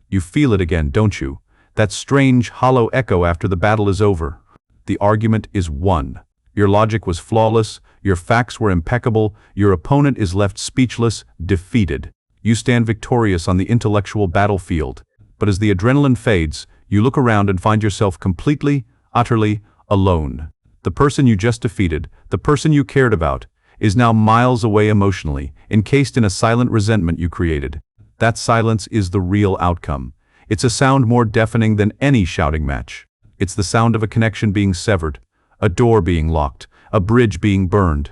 You feel it again, don't you? That strange, hollow echo after the battle is over. The argument is won. Your logic was flawless, your facts were impeccable, your opponent is left speechless, defeated. You stand victorious on the intellectual battlefield. But as the adrenaline fades, you look around and find yourself completely, utterly alone. The person you just defeated, the person you cared about, is now miles away emotionally, encased in a silent resentment you created. That silence is the real outcome. It's a sound more deafening than any shouting match. It's the sound of a connection being severed, a door being locked, a bridge being burned.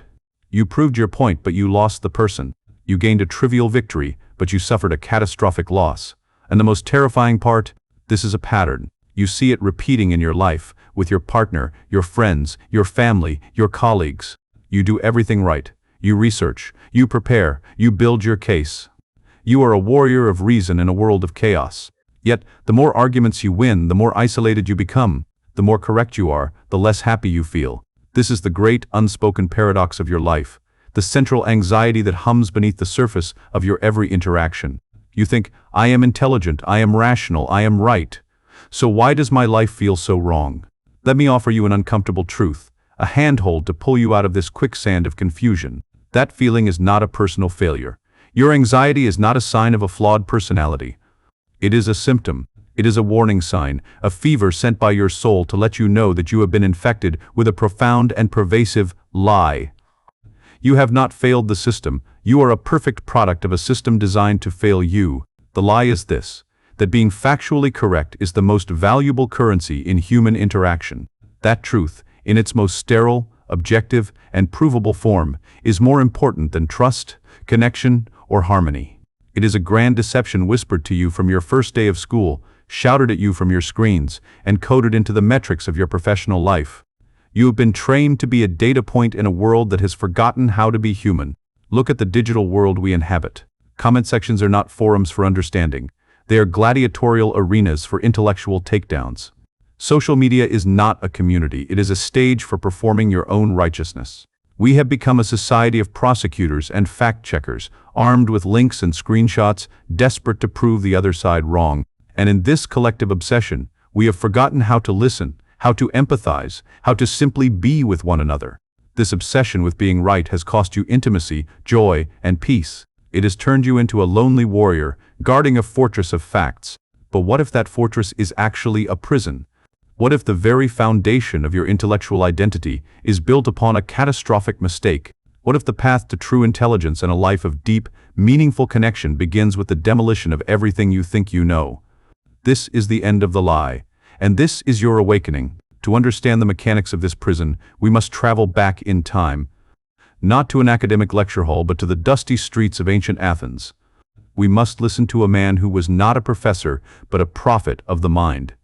You proved your point, but you lost the person. You gained a trivial victory, but you suffered a catastrophic loss. And the most terrifying part, this is a pattern. You see it repeating in your life, with your partner, your friends, your family, your colleagues. You do everything right. You research, you prepare, you build your case. You are a warrior of reason in a world of chaos. Yet, the more arguments you win, the more isolated you become. The more correct you are, the less happy you feel. This is the great unspoken paradox of your life, the central anxiety that hums beneath the surface of your every interaction. You think, I am intelligent, I am rational, I am right. So why does my life feel so wrong? Let me offer you an uncomfortable truth, a handhold to pull you out of this quicksand of confusion. That feeling is not a personal failure. Your anxiety is not a sign of a flawed personality. It is a symptom. It is a warning sign, a fever sent by your soul to let you know that you have been infected with a profound and pervasive lie. You have not failed the system. You are a perfect product of a system designed to fail you. The lie is this, that being factually correct is the most valuable currency in human interaction. That truth, in its most sterile, objective, and provable form, is more important than trust, connection, or harmony. It is a grand deception whispered to you from your first day of school, shouted at you from your screens, and coded into the metrics of your professional life. You have been trained to be a data point in a world that has forgotten how to be human. Look at the digital world we inhabit. Comment sections are not forums for understanding. They are gladiatorial arenas for intellectual takedowns. Social media is not a community. It is a stage for performing your own righteousness. We have become a society of prosecutors and fact-checkers, armed with links and screenshots, desperate to prove the other side wrong. And in this collective obsession, we have forgotten how to listen, how to empathize, how to simply be with one another. This obsession with being right has cost you intimacy, joy, and peace. It has turned you into a lonely warrior, guarding a fortress of facts. But what if that fortress is actually a prison? What if the very foundation of your intellectual identity is built upon a catastrophic mistake? What if the path to true intelligence and a life of deep, meaningful connection begins with the demolition of everything you think you know? This is the end of the lie. And this is your awakening. To understand the mechanics of this prison, we must travel back in time. Not to an academic lecture hall, but to the dusty streets of ancient Athens. We must listen to a man who was not a professor, but a prophet of the mind.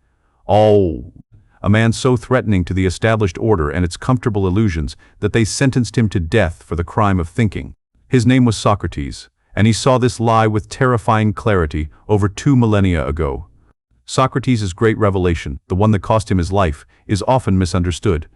Oh, a man so threatening to the established order and its comfortable illusions that they sentenced him to death for the crime of thinking. His name was Socrates, and he saw this lie with terrifying clarity over 2 millennia ago. Socrates' great revelation, the one that cost him his life, is often misunderstood.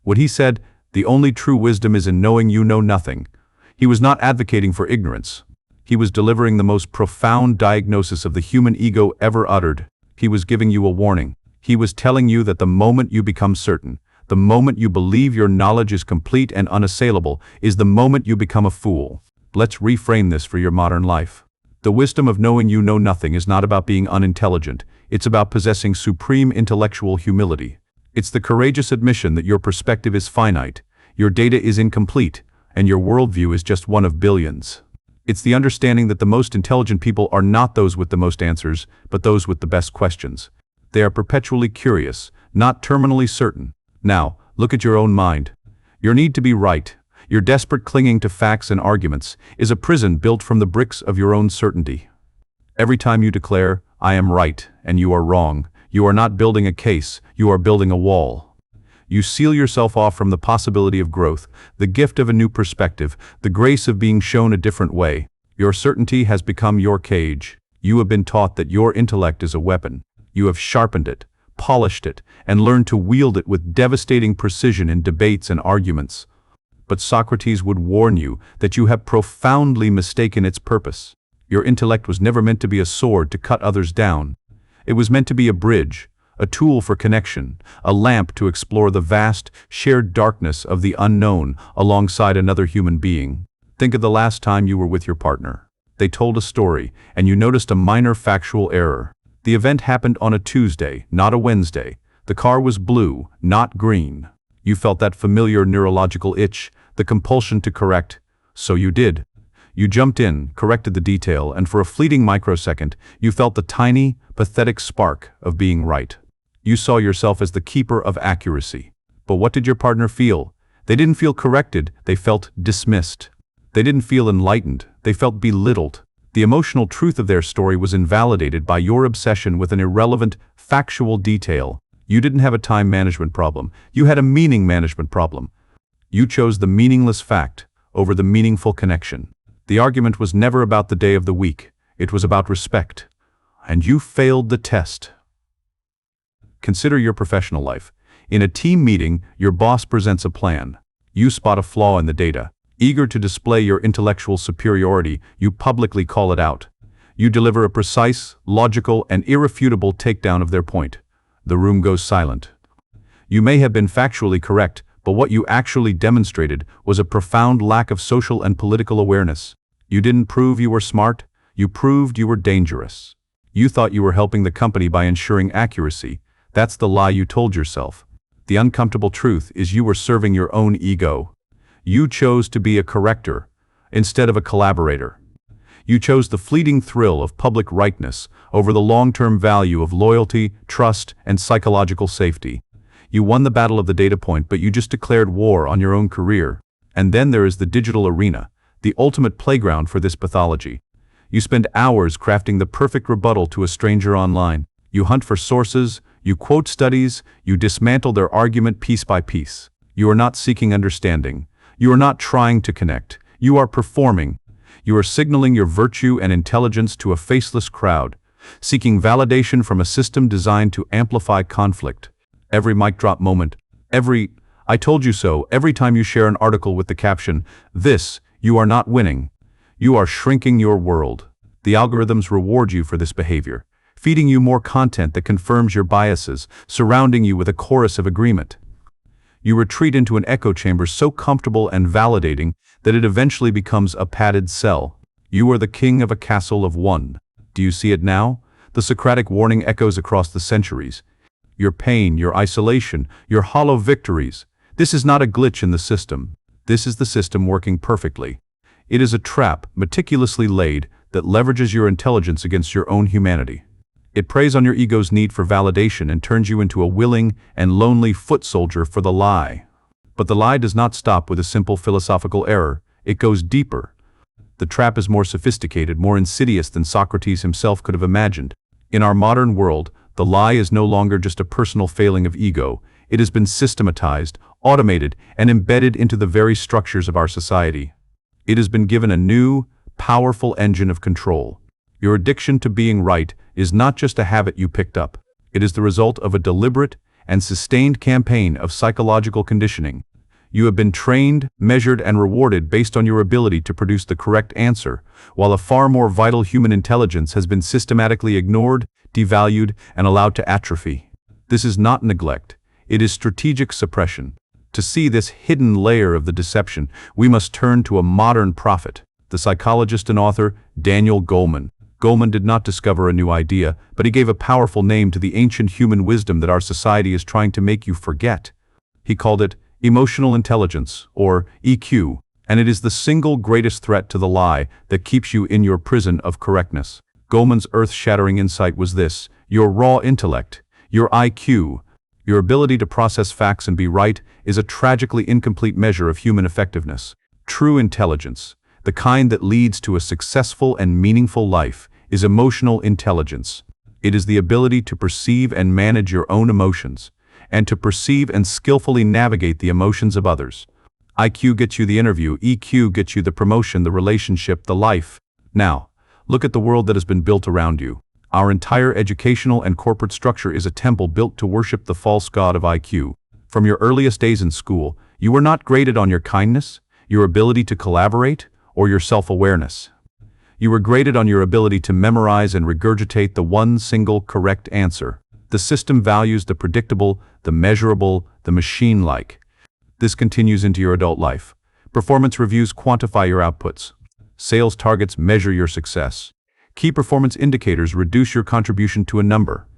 What he said, the only true wisdom is in knowing you know nothing. He was not advocating for ignorance. He was delivering the most profound diagnosis of the human ego ever uttered. He was giving you a warning. He was telling you that the moment you become certain, the moment you believe your knowledge is complete and unassailable, is the moment you become a fool. Let's reframe this for your modern life. The wisdom of knowing you know nothing is not about being unintelligent. It's about possessing supreme intellectual humility. It's the courageous admission that your perspective is finite, your data is incomplete, and your worldview is just one of billions. It's the understanding that the most intelligent people are not those with the most answers, but those with the best questions. They are perpetually curious, not terminally certain. Now, look at your own mind. Your need to be right, your desperate clinging to facts and arguments, is a prison built from the bricks of your own certainty. Every time you declare, I am right and you are wrong, you are not building a case, you are building a wall. You seal yourself off from the possibility of growth, the gift of a new perspective, the grace of being shown a different way. Your certainty has become your cage. You have been taught that your intellect is a weapon. You have sharpened it, polished it, and learned to wield it with devastating precision in debates and arguments. But Socrates would warn you that you have profoundly mistaken its purpose. Your intellect was never meant to be a sword to cut others down. It was meant to be a bridge, a tool for connection, a lamp to explore the vast, shared darkness of the unknown alongside another human being. Think of the last time you were with your partner. They told a story, and you noticed a minor factual error. The event happened on a Tuesday, not a Wednesday. The car was blue, not green. You felt that familiar neurological itch, the compulsion to correct. So you did. You jumped in, corrected the detail, and for a fleeting microsecond, you felt the tiny, pathetic spark of being right. You saw yourself as the keeper of accuracy. But what did your partner feel? They didn't feel corrected, they felt dismissed. They didn't feel enlightened, they felt belittled. The emotional truth of their story was invalidated by your obsession with an irrelevant, factual detail. You didn't have a time management problem, you had a meaning management problem. You chose the meaningless fact over the meaningful connection. The argument was never about the day of the week, it was about respect. And you failed the test. Consider your professional life. In a team meeting, your boss presents a plan. You spot a flaw in the data. Eager to display your intellectual superiority, you publicly call it out. You deliver a precise, logical, and irrefutable takedown of their point. The room goes silent. You may have been factually correct, but what you actually demonstrated was a profound lack of social and political awareness. You didn't prove you were smart, you proved you were dangerous. You thought you were helping the company by ensuring accuracy. That's the lie you told yourself. The uncomfortable truth is you were serving your own ego. You chose to be a corrector instead of a collaborator. You chose the fleeting thrill of public rightness over the long-term value of loyalty, trust, and psychological safety. You won the battle of the data point, but you just declared war on your own career. And then there is the digital arena, the ultimate playground for this pathology. You spend hours crafting the perfect rebuttal to a stranger online. You hunt for sources, you quote studies, you dismantle their argument piece by piece. You are not seeking understanding. You are not trying to connect. You are performing. You are signaling your virtue and intelligence to a faceless crowd, seeking validation from a system designed to amplify conflict. Every mic drop moment, every "I told you so," every time you share an article with the caption, "This, you are not winning." You are shrinking your world. The algorithms reward you for this behavior, feeding you more content that confirms your biases, surrounding you with a chorus of agreement. You retreat into an echo chamber so comfortable and validating that it eventually becomes a padded cell. You are the king of a castle of one. Do you see it now? The Socratic warning echoes across the centuries. Your pain, your isolation, your hollow victories. This is not a glitch in the system. This is the system working perfectly. It is a trap, meticulously laid, that leverages your intelligence against your own humanity. It preys on your ego's need for validation and turns you into a willing and lonely foot soldier for the lie. But the lie does not stop with a simple philosophical error. It goes deeper. The trap is more sophisticated, more insidious than Socrates himself could have imagined. In our modern world, the lie is no longer just a personal failing of ego. It has been systematized, automated, and embedded into the very structures of our society. It has been given a new, powerful engine of control. Your addiction to being right is not just a habit you picked up. It is the result of a deliberate and sustained campaign of psychological conditioning. You have been trained, measured, and rewarded based on your ability to produce the correct answer, while a far more vital human intelligence has been systematically ignored, devalued, and allowed to atrophy. This is not neglect. It is strategic suppression. To see this hidden layer of the deception, we must turn to a modern prophet, the psychologist and author Daniel Goleman. Goleman did not discover a new idea, but he gave a powerful name to the ancient human wisdom that our society is trying to make you forget. He called it emotional intelligence, or EQ, and it is the single greatest threat to the lie that keeps you in your prison of correctness. Goleman's earth-shattering insight was this: your raw intellect, your IQ, your ability to process facts and be right, is a tragically incomplete measure of human effectiveness. True intelligence, the kind that leads to a successful and meaningful life, is emotional intelligence. It is the ability to perceive and manage your own emotions, and to perceive and skillfully navigate the emotions of others. IQ gets you the interview, EQ gets you the promotion, the relationship, the life. Now, look at the world that has been built around you. Our entire educational and corporate structure is a temple built to worship the false god of IQ. From your earliest days in school, you were not graded on your kindness, your ability to collaborate, or your self-awareness. You were graded on your ability to memorize and regurgitate the one single correct answer. The system values the predictable, the measurable, the machine-like. This continues into your adult life. Performance reviews quantify your outputs. Sales targets measure your success. Key performance indicators reduce your contribution to a number.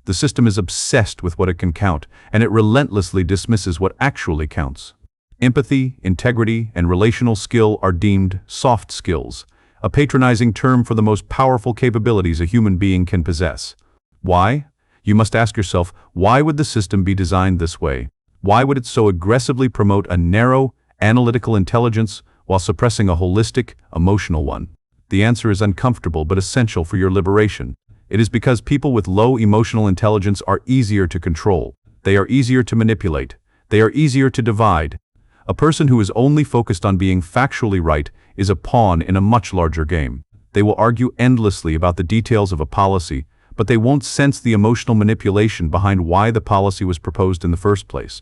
The system is obsessed with what it can count, and it relentlessly dismisses what actually counts. Empathy, integrity, and relational skill are deemed soft skills, a patronizing term for the most powerful capabilities a human being can possess. Why? You must ask yourself, why would the system be designed this way? Why would it so aggressively promote a narrow, analytical intelligence while suppressing a holistic, emotional one? The answer is uncomfortable but essential for your liberation. It is because people with low emotional intelligence are easier to control. They are easier to manipulate. They are easier to divide. A person who is only focused on being factually right is a pawn in a much larger game. They will argue endlessly about the details of a policy, but they won't sense the emotional manipulation behind why the policy was proposed in the first place.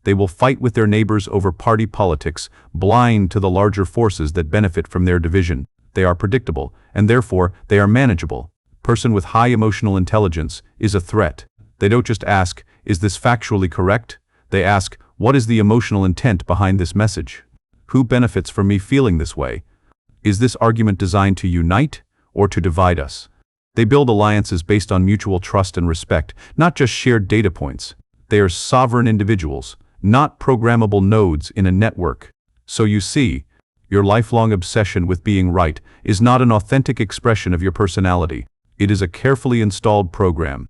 They will fight with their neighbors over party politics, blind to the larger forces that benefit from their division. They are predictable, and therefore they are manageable. A person with high emotional intelligence is a threat. They don't just ask, is this factually correct? They ask, what is the emotional intent behind this message? Who benefits from me feeling this way? Is this argument designed to unite or to divide us? They build alliances based on mutual trust and respect, not just shared data points. They are sovereign individuals, not programmable nodes in a network. So you see, your lifelong obsession with being right is not an authentic expression of your personality. It is a carefully installed program.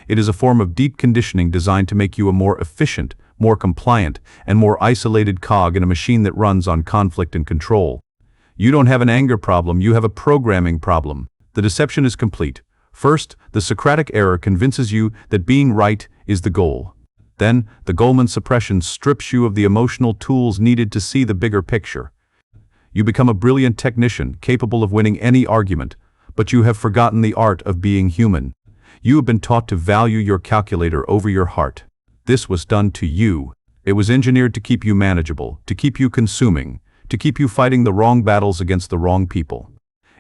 It is a form of deep conditioning designed to make you a more efficient, more compliant, and more isolated cog in a machine that runs on conflict and control. You don't have an anger problem, you have a programming problem. The deception is complete. First, the Socratic error convinces you that being right is the goal. Then, the Goleman suppression strips you of the emotional tools needed to see the bigger picture. You become a brilliant technician, capable of winning any argument, but you have forgotten the art of being human. You have been taught to value your calculator over your heart. This was done to you. It was engineered to keep you manageable, to keep you consuming, to keep you fighting the wrong battles against the wrong people.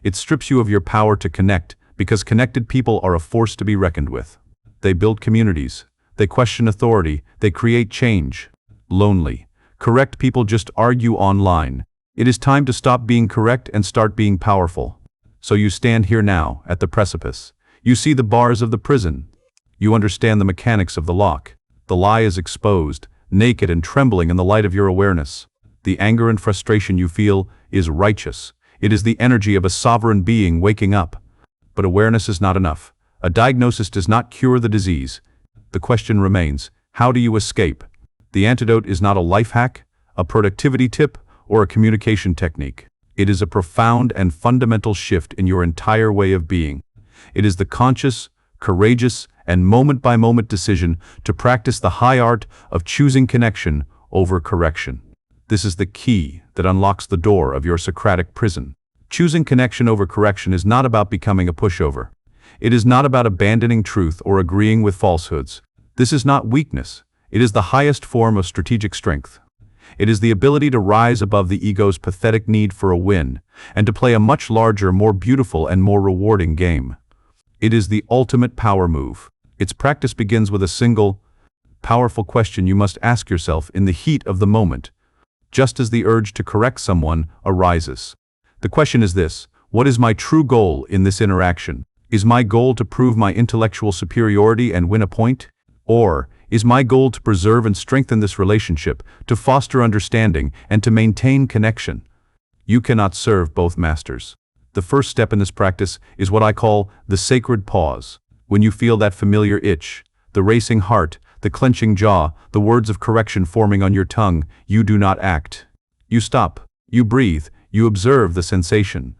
It strips you of your power to connect, because connected people are a force to be reckoned with. They build communities. They question authority. They create change. Lonely. Correct people just argue online. It is time to stop being correct and start being powerful. So you stand here now, at the precipice. You see the bars of the prison. You understand the mechanics of the lock. The lie is exposed, naked and trembling in the light of your awareness. The anger and frustration you feel is righteous. It is the energy of a sovereign being waking up. But awareness is not enough. A diagnosis does not cure the disease. The question remains, how do you escape? The antidote is not a life hack, a productivity tip, or a communication technique. It is a profound and fundamental shift in your entire way of being. It is the conscious, courageous, and moment-by-moment decision to practice the high art of choosing connection over correction. This is the key that unlocks the door of your Socratic prison. Choosing connection over correction is not about becoming a pushover. It is not about abandoning truth or agreeing with falsehoods. This is not weakness. It is the highest form of strategic strength. It is the ability to rise above the ego's pathetic need for a win, and to play a much larger, more beautiful, and more rewarding game. It is the ultimate power move. Its practice begins with a single, powerful question you must ask yourself in the heat of the moment, just as the urge to correct someone arises. The question is this: what is my true goal in this interaction? Is my goal to prove my intellectual superiority and win a point? Or is my goal to preserve and strengthen this relationship, to foster understanding, and to maintain connection? You cannot serve both masters. The first step in this practice is what I call the sacred pause. When you feel that familiar itch, the racing heart, the clenching jaw, the words of correction forming on your tongue, you do not act. You stop. You breathe. You observe the sensation.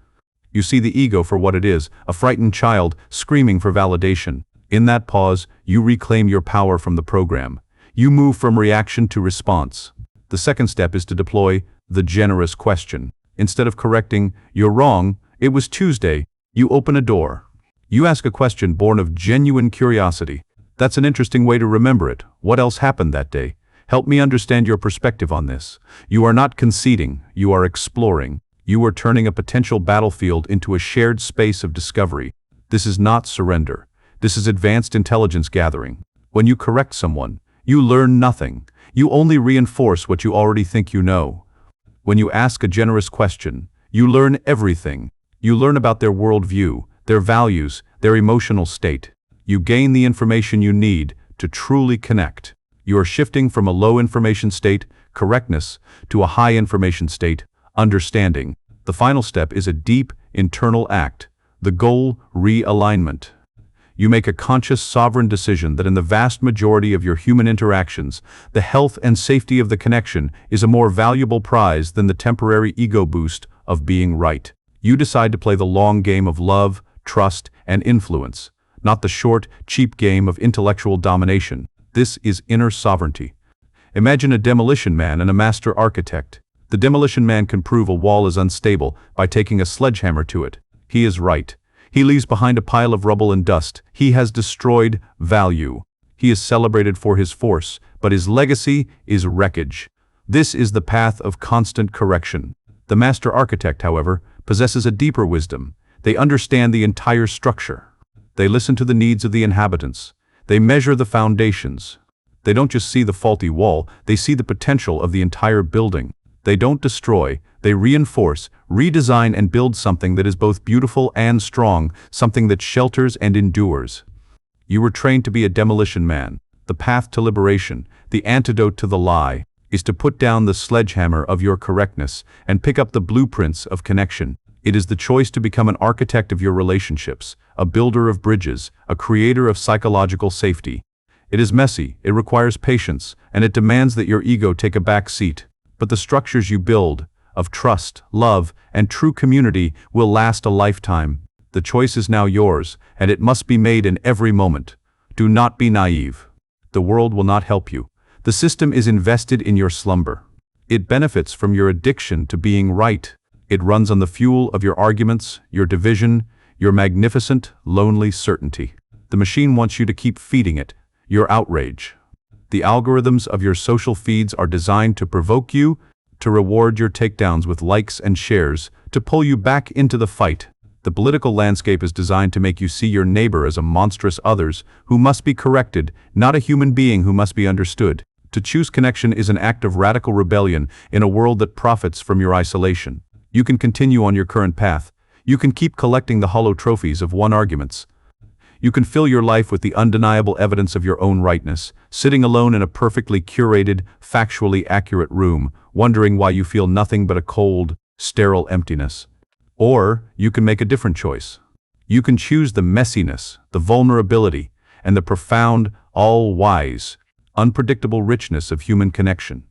You see the ego for what it is, a frightened child screaming for validation. In that pause, you reclaim your power from the program. You move from reaction to response. The second step is to deploy the generous question. Instead of correcting, "You're wrong, it was Tuesday," you open a door. You ask a question born of genuine curiosity. That's an interesting way to remember it. What else happened that day? Help me understand your perspective on this. You are not conceding, you are exploring. You are turning a potential battlefield into a shared space of discovery. This is not surrender. This is advanced intelligence gathering. When you correct someone, you learn nothing. You only reinforce what you already think you know. When you ask a generous question, you learn everything. You learn about their worldview, their values, their emotional state. You gain the information you need to truly connect. You are shifting from a low information state, correctness, to a high information state, understanding. The final step is a deep, internal act. The goal, realignment. You make a conscious, sovereign decision that in the vast majority of your human interactions, the health and safety of the connection is a more valuable prize than the temporary ego boost of being right. You decide to play the long game of love, trust, and influence, not the short, cheap game of intellectual domination. This is inner sovereignty. Imagine a demolition man and a master architect. The demolition man can prove a wall is unstable by taking a sledgehammer to it. He is right. He leaves behind a pile of rubble and dust. He has destroyed value. He is celebrated for his force, but his legacy is wreckage. This is the path of constant correction. The master architect, however, possesses a deeper wisdom. They understand the entire structure. They listen to the needs of the inhabitants. They measure the foundations. They don't just see the faulty wall, they see the potential of the entire building. They don't destroy, they reinforce, redesign and build something that is both beautiful and strong, something that shelters and endures. You were trained to be a demolition man. The path to liberation, the antidote to the lie, is to put down the sledgehammer of your correctness and pick up the blueprints of connection. It is the choice to become an architect of your relationships, a builder of bridges, a creator of psychological safety. It is messy, it requires patience, and it demands that your ego take a back seat. But the structures you build, of trust, love, and true community, will last a lifetime. The choice is now yours, and it must be made in every moment. Do not be naive. The world will not help you. The system is invested in your slumber. It benefits from your addiction to being right. It runs on the fuel of your arguments, your division, your magnificent, lonely certainty. The machine wants you to keep feeding it, your outrage. The algorithms of your social feeds are designed to provoke you, to reward your takedowns with likes and shares, to pull you back into the fight. The political landscape is designed to make you see your neighbor as a monstrous others who must be corrected, not a human being who must be understood. To choose connection is an act of radical rebellion in a world that profits from your isolation. You can continue on your current path. You can keep collecting the hollow trophies of won arguments. You can fill your life with the undeniable evidence of your own rightness, sitting alone in a perfectly curated, factually accurate room, wondering why you feel nothing but a cold, sterile emptiness. Or you can make a different choice. You can choose the messiness, the vulnerability, and the profound, all-wise, unpredictable richness of human connection.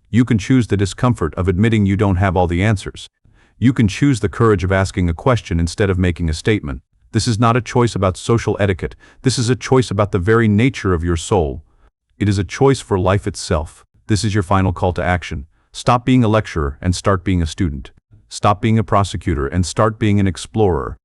You can choose the discomfort of admitting you don't have all the answers. You can choose the courage of asking a question instead of making a statement. This is not a choice about social etiquette. This is a choice about the very nature of your soul. It is a choice for life itself. This is your final call to action. Stop being a lecturer and start being a student. Stop being a prosecutor and start being an explorer.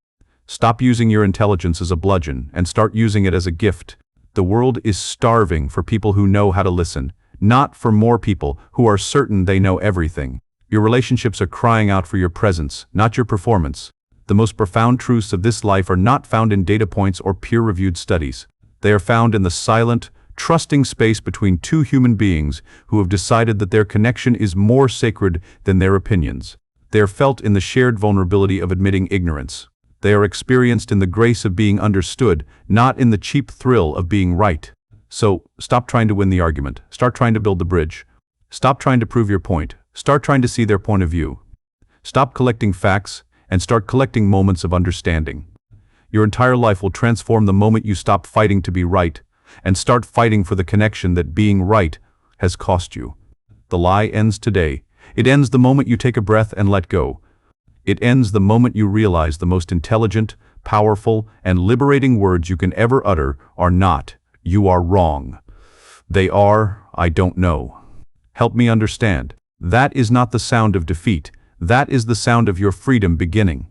Stop using your intelligence as a bludgeon and start using it as a gift. The world is starving for people who know how to listen, not for more people who are certain they know everything. Your relationships are crying out for your presence, not your performance. The most profound truths of this life are not found in data points or peer-reviewed studies. They are found in the silent, trusting space between two human beings who have decided that their connection is more sacred than their opinions. They are felt in the shared vulnerability of admitting ignorance. They are experienced in the grace of being understood, not in the cheap thrill of being right. So, stop trying to win the argument. Start trying to build the bridge. Stop trying to prove your point. Start trying to see their point of view. Stop collecting facts and start collecting moments of understanding. Your entire life will transform the moment you stop fighting to be right and start fighting for the connection that being right has cost you. The lie ends today. It ends the moment you take a breath and let go. It ends the moment you realize the most intelligent, powerful, and liberating words you can ever utter are not, "You are wrong." They are, "I don't know. Help me understand." That is not the sound of defeat. That is the sound of your freedom beginning.